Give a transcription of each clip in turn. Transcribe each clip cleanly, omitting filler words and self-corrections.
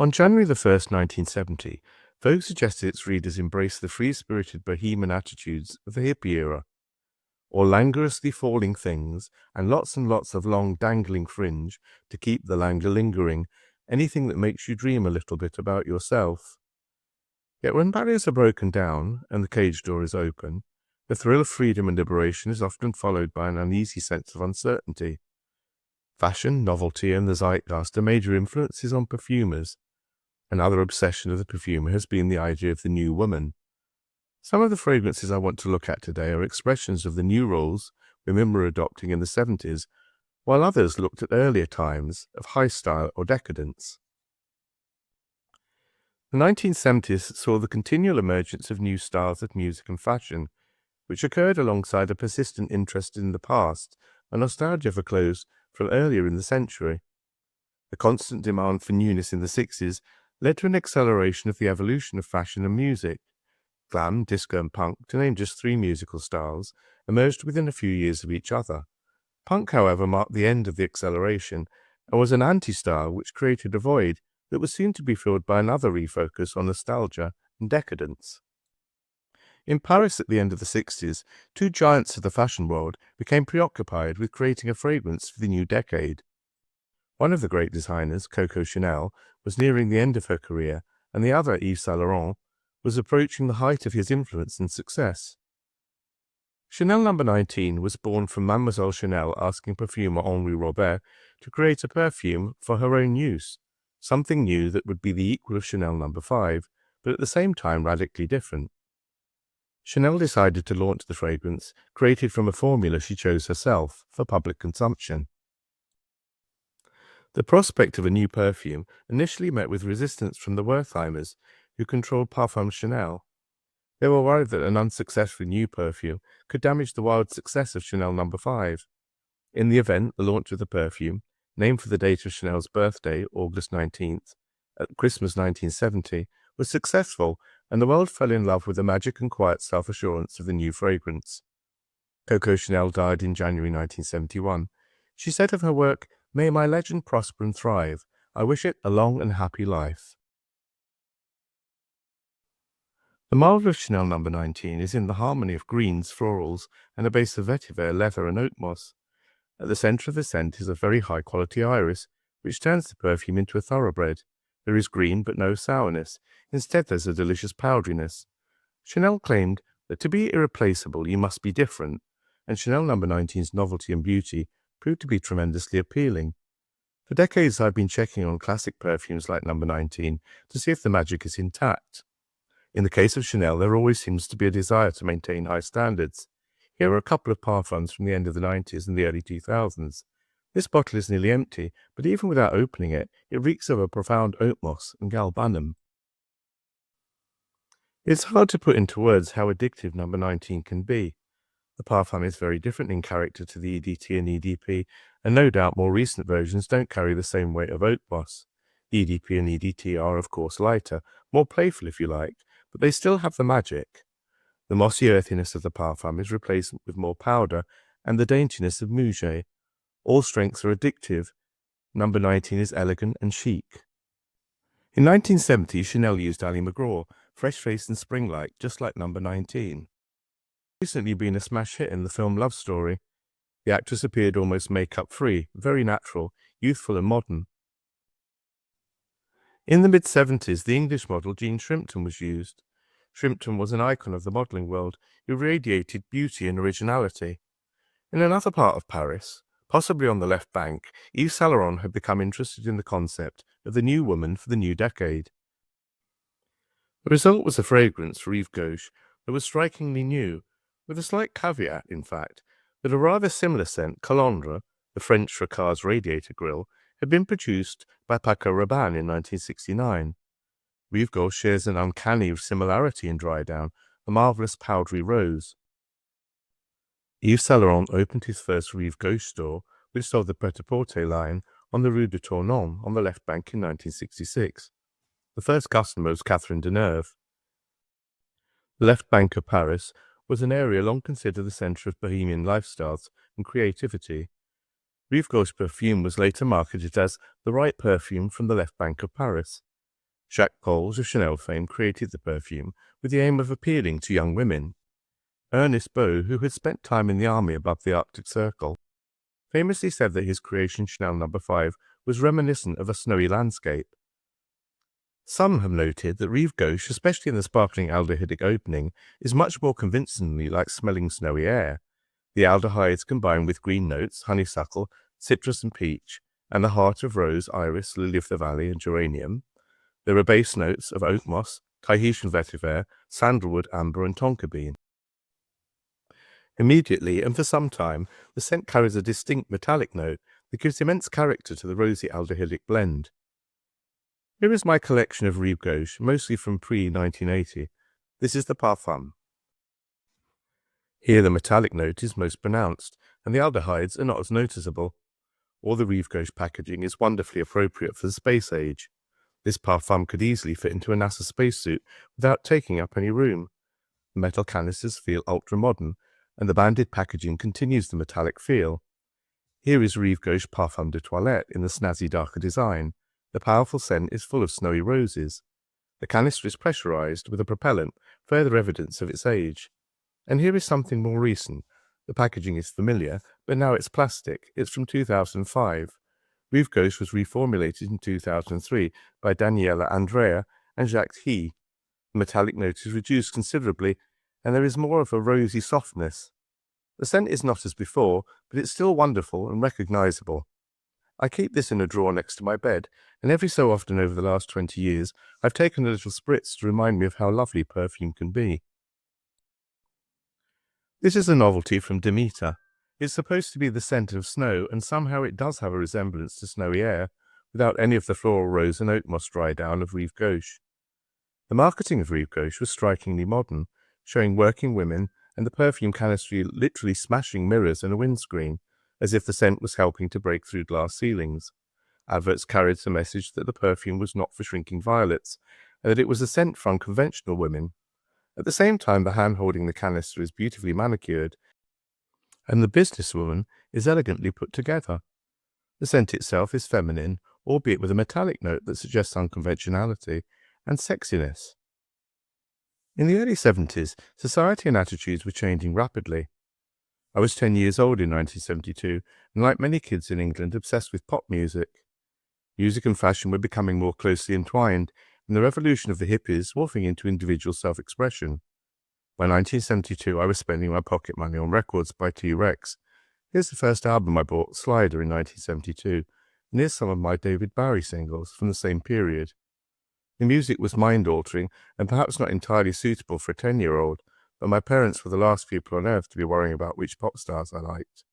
On January the 1st, 1970, Vogue suggested its readers embrace the free-spirited bohemian attitudes of the hippie era. All languorously falling things, and lots of long dangling fringe to keep the languor lingering, anything that makes you dream a little bit about yourself. Yet when barriers are broken down and the cage door is open, the thrill of freedom and liberation is often followed by an uneasy sense of uncertainty. Fashion, novelty, and the zeitgeist are major influences on perfumers. Another obsession of the perfumer has been the idea of the new woman. Some of the fragrances I want to look at today are expressions of the new roles women were adopting in the 70s, while others looked at earlier times of high style or decadence. The 1970s saw the continual emergence of new styles of music and fashion, which occurred alongside a persistent interest in the past and nostalgia for clothes from earlier in the century. The constant demand for newness in the 60s led to an acceleration of the evolution of fashion and music. Glam, disco and punk, to name just three musical styles, emerged within a few years of each other. Punk, however, marked the end of the acceleration and was an anti-style which created a void that was soon to be filled by another refocus on nostalgia and decadence. In Paris at the end of the 60s, two giants of the fashion world became preoccupied with creating a fragrance for the new decade. One of the great designers, Coco Chanel, was nearing the end of her career, and the other, Yves Saint Laurent, was approaching the height of his influence and success. Chanel No. 19 was born from Mademoiselle Chanel asking perfumer Henri Robert to create a perfume for her own use, something new that would be the equal of Chanel No. 5, but at the same time radically different. Chanel decided to launch the fragrance, created from a formula she chose herself, for public consumption. The prospect of a new perfume initially met with resistance from the Wertheimers, who controlled Parfums Chanel. They were worried that an unsuccessful new perfume could damage the wild success of Chanel No. 5. In the event, the launch of the perfume, named for the date of Chanel's birthday, August 19th, at Christmas 1970, was successful, and the world fell in love with the magic and quiet self-assurance of the new fragrance. Coco Chanel died in January 1971. She said of her work, "May my legend prosper and thrive. I wish it a long and happy life." The marvel of Chanel No. 19 is in the harmony of greens, florals, and a base of vetiver, leather, and oat moss. At the center of the scent is a very high-quality iris, which turns the perfume into a thoroughbred. There is green but no sourness. Instead, there's a delicious powderiness. Chanel claimed that to be irreplaceable, you must be different, and Chanel No. 19's novelty and beauty proved to be tremendously appealing. For decades, I've been checking on classic perfumes like No. 19 to see if the magic is intact. In the case of Chanel, there always seems to be a desire to maintain high standards. Here are a couple of parfums from the end of the 90s and the early 2000s. This bottle is nearly empty, but even without opening it, it reeks of a profound oat moss and galbanum. It's hard to put into words how addictive No. 19 can be. The parfum is very different in character to the EDT and EDP, and no doubt more recent versions don't carry the same weight of oat moss. The EDP and EDT are, of course, lighter, more playful if you like, but they still have the magic. The mossy earthiness of the parfum is replaced with more powder and the daintiness of Mouget. All strengths are addictive. No. 19 is elegant and chic. In 1970, Chanel used Ali McGraw, fresh-faced and spring-like, just like No. 19. Recently been a smash hit in the film Love Story. The actress appeared almost makeup-free, very natural, youthful and modern. In the mid-70s, the English model Jean Shrimpton was used. Shrimpton was an icon of the modelling world who radiated beauty and originality. In another part of Paris, possibly on the left bank, Yves Saint Laurent had become interested in the concept of the new woman for the new decade. The result was a fragrance for Yves Gauche that was strikingly new, with a slight caveat, in fact, that a rather similar scent, Calandre, the French for car's radiator grille, had been produced by Paco Rabanne in 1969. Yves Gauche shares an uncanny similarity in dry down, a marvellous powdery rose. Yves Saint Laurent opened his first Yves Gauche store, which sold the Pret-a-Porter line, on the Rue de Tournon on the left bank in 1966. The first customer was Catherine Deneuve. The left bank of Paris was an area long considered the centre of bohemian lifestyles and creativity. Yves Gauche perfume was later marketed as the right perfume from the left bank of Paris. Jacques Paul's of Chanel fame created the perfume with the aim of appealing to young women. Ernest Beau, who had spent time in the army above the Arctic Circle, famously said that his creation Chanel No. 5 was reminiscent of a snowy landscape. Some have noted that Rive Gauche, especially in the sparkling aldehydic opening, is much more convincingly like smelling snowy air. The aldehydes combine with green notes, honeysuckle, citrus and peach, and the heart of rose, iris, lily of the valley, and geranium. There are base notes of oak moss, Tahitian vetiver, sandalwood, amber, and tonka bean. Immediately, and for some time, the scent carries a distinct metallic note that gives immense character to the rosy aldehydic blend. Here is my collection of Rive Gauche, mostly from pre-1980. This is the Parfum. Here the metallic note is most pronounced, and the aldehydes are not as noticeable. All the Rive Gauche packaging is wonderfully appropriate for the space age. This Parfum could easily fit into a NASA spacesuit without taking up any room. The metal canisters feel ultra-modern, and the banded packaging continues the metallic feel. Here is Rive Gauche Parfum de Toilette in the snazzy darker design. The powerful scent is full of snowy roses. The canister is pressurized with a propellant, further evidence of its age. And here is something more recent. The packaging is familiar, but now it's plastic. It's from 2005. Rive Gauche was reformulated in 2003 by Daniela Andrea and Jacques He. The metallic note is reduced considerably, and there is more of a rosy softness. The scent is not as before, but it's still wonderful and recognizable. I keep this in a drawer next to my bed, and every so often over the last 20 years, I've taken a little spritz to remind me of how lovely perfume can be. This is a novelty from Demeter. It's supposed to be the scent of snow, and somehow it does have a resemblance to snowy air, without any of the floral rose and oak moss dry down of Rive Gauche. The marketing of Rive Gauche was strikingly modern, showing working women and the perfume canister literally smashing mirrors and a windscreen, as if the scent was helping to break through glass ceilings. Adverts carried the message that the perfume was not for shrinking violets, and that it was a scent for unconventional women. At the same time, the hand holding the canister is beautifully manicured, and the businesswoman is elegantly put together. The scent itself is feminine, albeit with a metallic note that suggests unconventionality and sexiness. In the early 70s, society and attitudes were changing rapidly. I was 10 years old in 1972, and like many kids in England, obsessed with pop music. Music and fashion were becoming more closely entwined, and the revolution of the hippies morphing into individual self-expression. By 1972, I was spending my pocket money on records by T-Rex. Here's the first album I bought, Slider, in 1972, and here's some of my David Bowie singles from the same period. The music was mind-altering and perhaps not entirely suitable for a 10-year-old, but my parents were the last people on earth to be worrying about which pop stars I liked.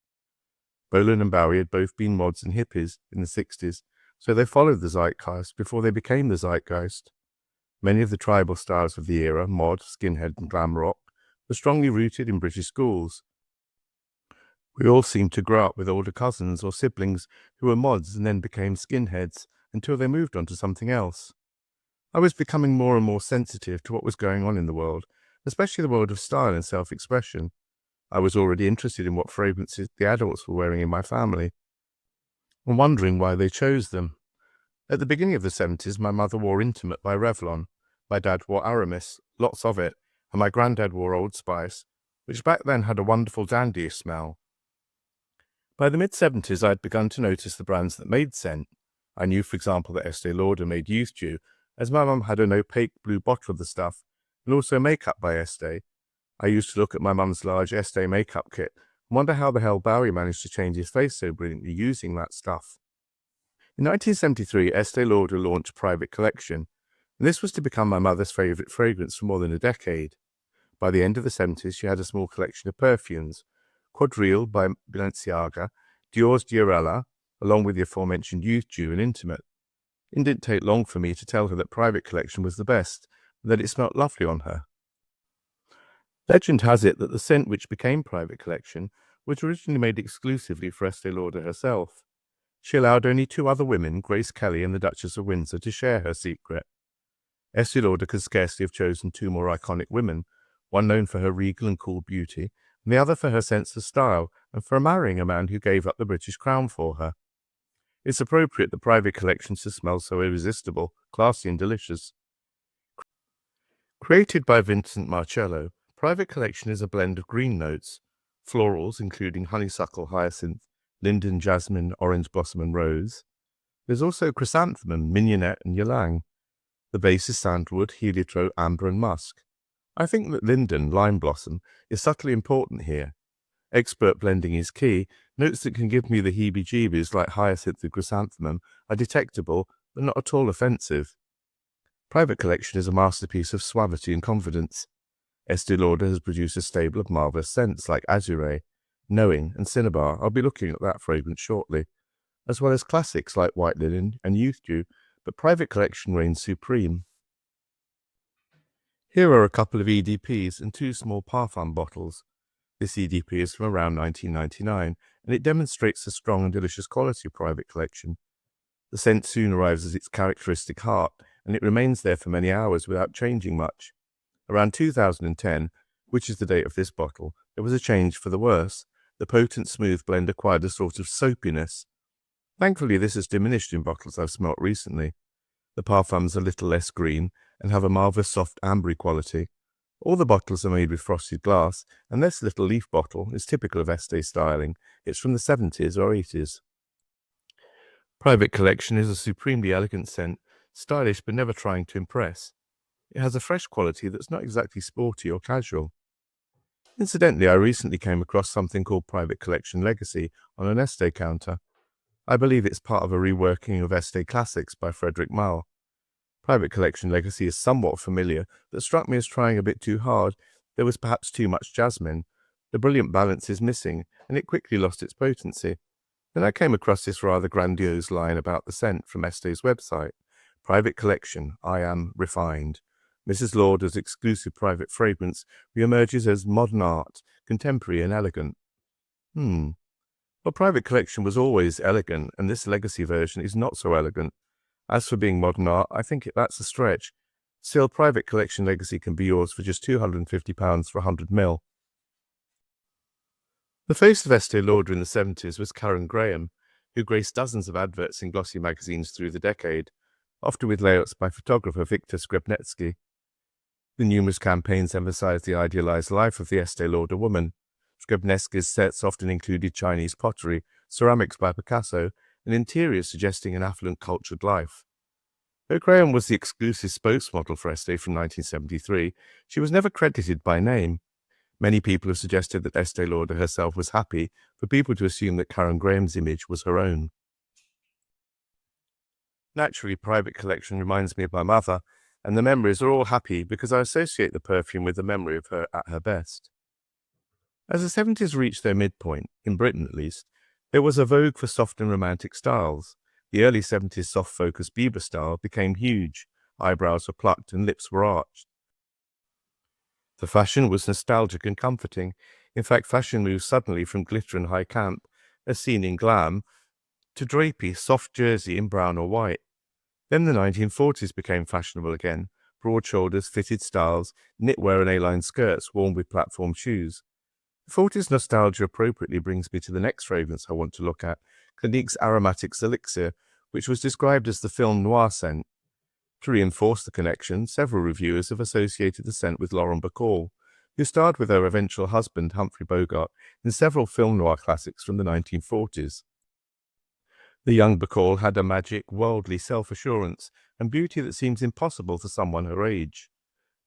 Bolan and Bowie had both been mods and hippies in the 60s, so they followed the zeitgeist before they became the zeitgeist. Many of the tribal styles of the era, mod, skinhead, and glam rock, were strongly rooted in British schools. We all seemed to grow up with older cousins or siblings who were mods and then became skinheads until they moved on to something else. I was becoming more and more sensitive to what was going on in the world, especially the world of style and self-expression. I was already interested in what fragrances the adults were wearing in my family, and wondering why they chose them. At the beginning of the 70s, my mother wore Intimate by Revlon, my dad wore Aramis, lots of it, and my granddad wore Old Spice, which back then had a wonderful dandyish smell. By the mid-70s, I had begun to notice the brands that made scent. I knew, for example, that Estee Lauder made Youth Dew, as my mum had an opaque blue bottle of the stuff, and also makeup by Estee. I used to look at my mum's large Estee makeup kit and wonder how the hell Bowie managed to change his face so brilliantly using that stuff. In 1973, Estee Lauder launched Private Collection, and this was to become my mother's favourite fragrance for more than a decade. By the end of the 70s, she had a small collection of perfumes, Quadrille by Balenciaga, Dior's Diorella, along with the aforementioned Youth Dew and Intimate. It didn't take long for me to tell her that Private Collection was the best, and that it smelt lovely on her. Legend has it that the scent which became Private Collection was originally made exclusively for Estee Lauder herself. She allowed only two other women, Grace Kelly and the Duchess of Windsor, to share her secret. Estee Lauder could scarcely have chosen two more iconic women, one known for her regal and cool beauty, and the other for her sense of style and for marrying a man who gave up the British crown for her. It's appropriate that private collections should smell so irresistible, classy and delicious. Created by Vincent Marcello, Private Collection is a blend of green notes, florals including honeysuckle, hyacinth, linden, jasmine, orange blossom and rose. There's also chrysanthemum, mignonette and ylang. The base is sandalwood, heliotrope, amber and musk. I think that linden, lime blossom, is subtly important here. Expert blending is key. Notes that can give me the heebie-jeebies like hyacinth and chrysanthemum are detectable but not at all offensive. Private Collection is a masterpiece of suavity and confidence. Estee Lauder has produced a stable of marvelous scents like Azure, Knowing and Cinnabar. I'll be looking at that fragrance shortly, as well as classics like White Linen and Youth Dew, but Private Collection reigns supreme. Here are a couple of EDPs and two small parfum bottles. This EDP is from around 1999, and it demonstrates the strong and delicious quality of Private Collection. The scent soon arrives at its characteristic heart, and it remains there for many hours without changing much. Around 2010, which is the date of this bottle, there was a change for the worse. The potent smooth blend acquired a sort of soapiness. Thankfully, this has diminished in bottles I've smelt recently. The parfums are a little less green and have a marvellous soft ambery quality. All the bottles are made with frosted glass, and this little leaf bottle is typical of Estee styling. It's from the 70s or 80s. Private Collection is a supremely elegant scent, stylish but never trying to impress. It has a fresh quality that's not exactly sporty or casual. Incidentally, I recently came across something called Private Collection Legacy on an Estee counter. I believe it's part of a reworking of Estee Classics by Frederick Malle. Private Collection Legacy is somewhat familiar, but struck me as trying a bit too hard. There was perhaps too much jasmine. The brilliant balance is missing, and it quickly lost its potency. Then I came across this rather grandiose line about the scent from Estee's website. Private Collection, I am refined. Mrs. Lauder's exclusive private fragrance reemerges as modern art, contemporary and elegant. Well, Private Collection was always elegant, and this legacy version is not so elegant. As for being modern art, I think that's a stretch. Still, Private Collection Legacy can be yours for just £250 for 100ml. The face of Estee Lauder in the 70s was Karen Graham, who graced dozens of adverts in glossy magazines through the decade, often with layouts by photographer Victor Skrebnetsky. The numerous campaigns emphasized the idealized life of the Estee Lauder woman. Skrebnetsky's sets often included Chinese pottery, ceramics by Picasso, and interiors suggesting an affluent, cultured life. Though Graham was the exclusive spokesmodel for Estee from 1973, she was never credited by name. Many people have suggested that Estee Lauder herself was happy for people to assume that Karen Graham's image was her own. Naturally, Private Collection reminds me of my mother, and the memories are all happy because I associate the perfume with the memory of her at her best. As the 70s reached their midpoint, in Britain at least, there was a vogue for soft and romantic styles. The early 70s soft-focused Bieber style became huge. Eyebrows were plucked and lips were arched. The fashion was nostalgic and comforting. In fact, fashion moved suddenly from glitter and high camp, as seen in glam, to drapey, soft jersey in brown or white. Then the 1940s became fashionable again. Broad shoulders, fitted styles, knitwear and A-line skirts worn with platform shoes. The 40s nostalgia appropriately brings me to the next fragrance I want to look at, Clinique's Aromatics Elixir, which was described as the film noir scent. To reinforce the connection, several reviewers have associated the scent with Lauren Bacall, who starred with her eventual husband Humphrey Bogart in several film noir classics from the 1940s. The young Bacall had a magic, worldly self-assurance and beauty that seems impossible for someone her age.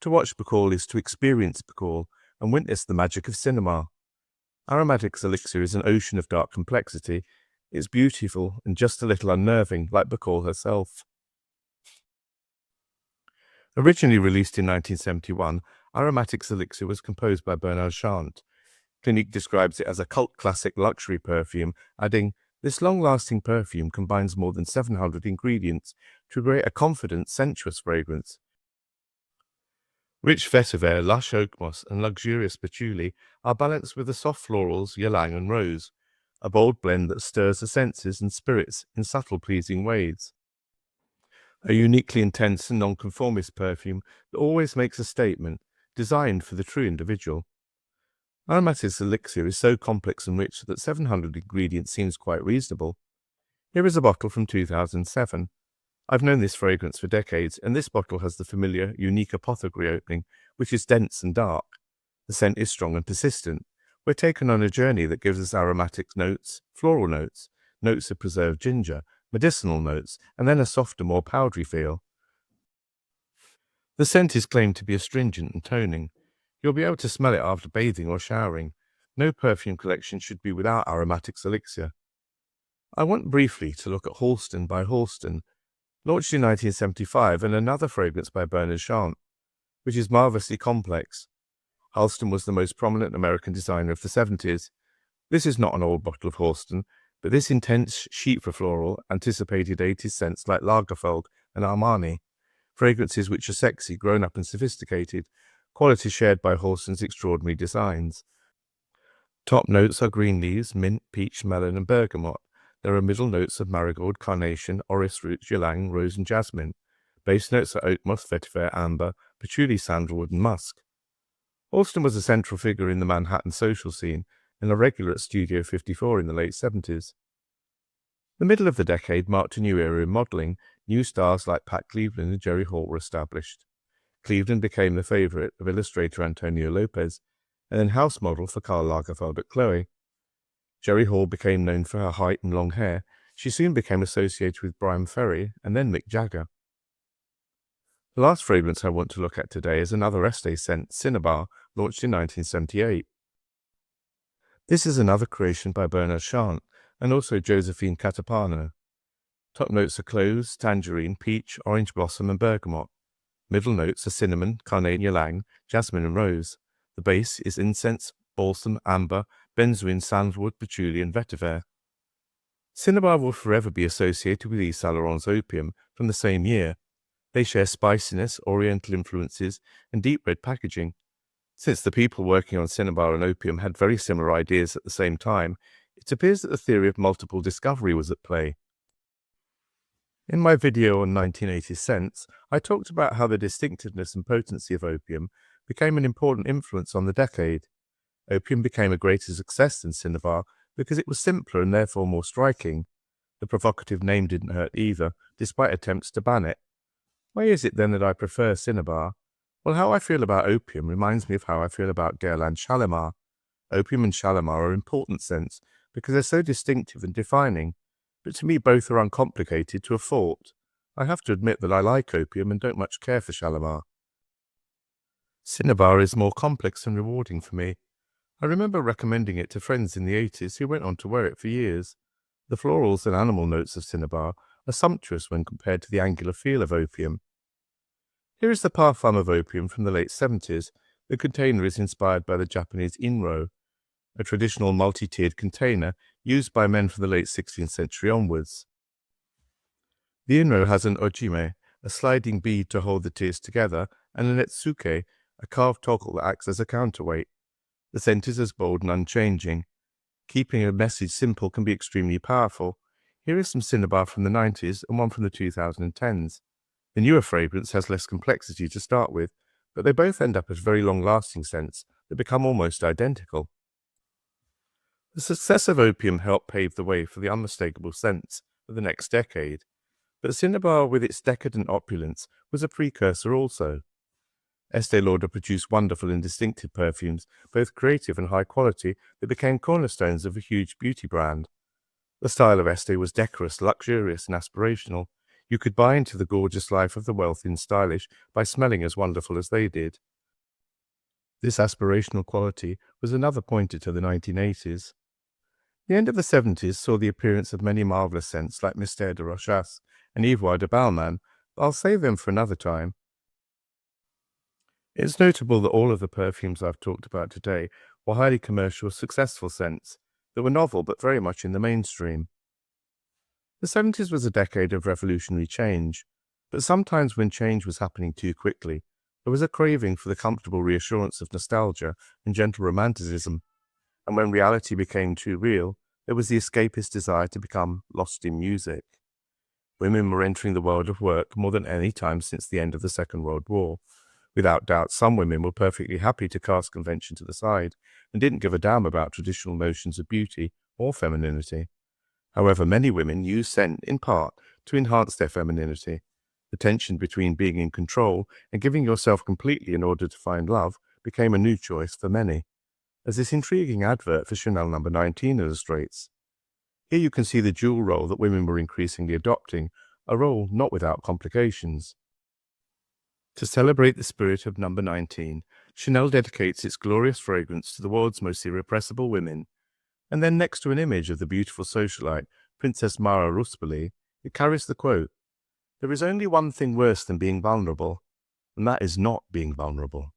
To watch Bacall is to experience Bacall and witness the magic of cinema. Aromatics Elixir is an ocean of dark complexity. It's beautiful and just a little unnerving, like Bacall herself. Originally released in 1971, Aromatics Elixir was composed by Bernard Chant. Clinique describes it as a cult classic luxury perfume, adding, "This long-lasting perfume combines more than 700 ingredients to create a confident, sensuous fragrance. Rich vetiver, lush oak moss, and luxurious patchouli are balanced with the soft florals, ylang and rose, a bold blend that stirs the senses and spirits in subtle, pleasing ways. A uniquely intense and nonconformist perfume that always makes a statement, designed for the true individual." Aromatics Elixir is so complex and rich that 700 ingredients seems quite reasonable. Here is a bottle from 2007. I've known this fragrance for decades, and this bottle has the familiar, unique apothecary opening, which is dense and dark. The scent is strong and persistent. We're taken on a journey that gives us aromatic notes, floral notes, notes of preserved ginger, medicinal notes, and then a softer, more powdery feel. The scent is claimed to be astringent and toning. You'll be able to smell it after bathing or showering. No perfume collection should be without aromatics elixir. I want briefly to look at Halston by Halston, launched in 1975, and another fragrance by Bernard Chant, which is marvelously complex. Halston was the most prominent American designer of the 70s. This is not an old bottle of Halston, but this intense sheet for floral anticipated 80s scents like Lagerfeld and Armani, fragrances which are sexy, grown up and sophisticated, qualities shared by Halston's extraordinary designs. Top notes are green leaves, mint, peach, melon and bergamot. There are middle notes of marigold, carnation, orris root, ylang, rose and jasmine. Base notes are oak moss, vetiver, amber, patchouli, sandalwood and musk. Halston was a central figure in the Manhattan social scene and a regular at Studio 54 in the late 70s. The middle of the decade marked a new era in modelling. New stars like Pat Cleveland and Jerry Hall were established. Cleveland became the favourite of illustrator Antonio Lopez, and then house model for Karl Lagerfeld at Chloe. Jerry Hall became known for her height and long hair. She soon became associated with Brian Ferry and then Mick Jagger. The last fragrance I want to look at today is another Estée scent, Cinnabar, launched in 1978. This is another creation by Bernard Chant and also Josephine Catapano. Top notes are cloves, tangerine, peach, orange blossom and bergamot. Middle notes are cinnamon, carnation, ylang, jasmine and rose. The base is incense, balsam, amber, benzoin, sandalwood, patchouli and vetiver. Cinnabar will forever be associated with Yves Saint Laurent's opium from the same year. They share spiciness, oriental influences and deep red packaging. Since the people working on Cinnabar and opium had very similar ideas at the same time, it appears that the theory of multiple discovery was at play. In my video on 1980s scents, I talked about how the distinctiveness and potency of opium became an important influence on the decade. Opium became a greater success than Cinnabar because it was simpler and therefore more striking. The provocative name didn't hurt either, despite attempts to ban it. Why is it then that I prefer Cinnabar? Well, how I feel about opium reminds me of how I feel about Guerlain Shalimar. Opium and Shalimar are important scents because they're so distinctive and defining, but to me both are uncomplicated to a fault. I have to admit that I like opium and don't much care for Shalimar. Cinnabar is more complex and rewarding for me. I remember recommending it to friends in the 80s who went on to wear it for years. The florals and animal notes of Cinnabar are sumptuous when compared to the angular feel of opium. Here is the Parfum of Opium from the late 70s. The container is inspired by the Japanese inro, a traditional multi-tiered container used by men from the late 16th century onwards. The inro has an ojime, a sliding bead to hold the tiers together, and an etsuke, a carved toggle that acts as a counterweight. The scent is as bold and unchanging. Keeping a message simple can be extremely powerful. Here is some Cinnabar from the 90s and one from the 2010s. The newer fragrance has less complexity to start with, but they both end up as very long-lasting scents that become almost identical. The success of opium helped pave the way for the unmistakable scents of the next decade, but Cinnabar, with its decadent opulence, was a precursor also. Estée Lauder produced wonderful and distinctive perfumes, both creative and high quality, that became cornerstones of a huge beauty brand. The style of Estée was decorous, luxurious and aspirational. You could buy into the gorgeous life of the wealthy and stylish by smelling as wonderful as they did. This aspirational quality was another pointer to the 1980s. The end of the 70s saw the appearance of many marvellous scents like Mystère de Rochas and Ivoire de Balmain, but I'll save them for another time. It's notable that all of the perfumes I've talked about today were highly commercial, successful scents that were novel but very much in the mainstream. The 70s was a decade of revolutionary change, but sometimes when change was happening too quickly, there was a craving for the comfortable reassurance of nostalgia and gentle romanticism, and when reality became too real, there was the escapist desire to become lost in music. Women were entering the world of work more than any time since the end of the Second World War. Without doubt, some women were perfectly happy to cast convention to the side and didn't give a damn about traditional notions of beauty or femininity. However, many women use scent in part to enhance their femininity. The tension between being in control and giving yourself completely in order to find love became a new choice for many, as this intriguing advert for Chanel No. 19 illustrates. Here you can see the dual role that women were increasingly adopting, a role not without complications. To celebrate the spirit of No. 19, Chanel dedicates its glorious fragrance to the world's most irrepressible women, and then next to an image of the beautiful socialite, Princess Mara Ruspoli, it carries the quote, "There is only one thing worse than being vulnerable, and that is not being vulnerable."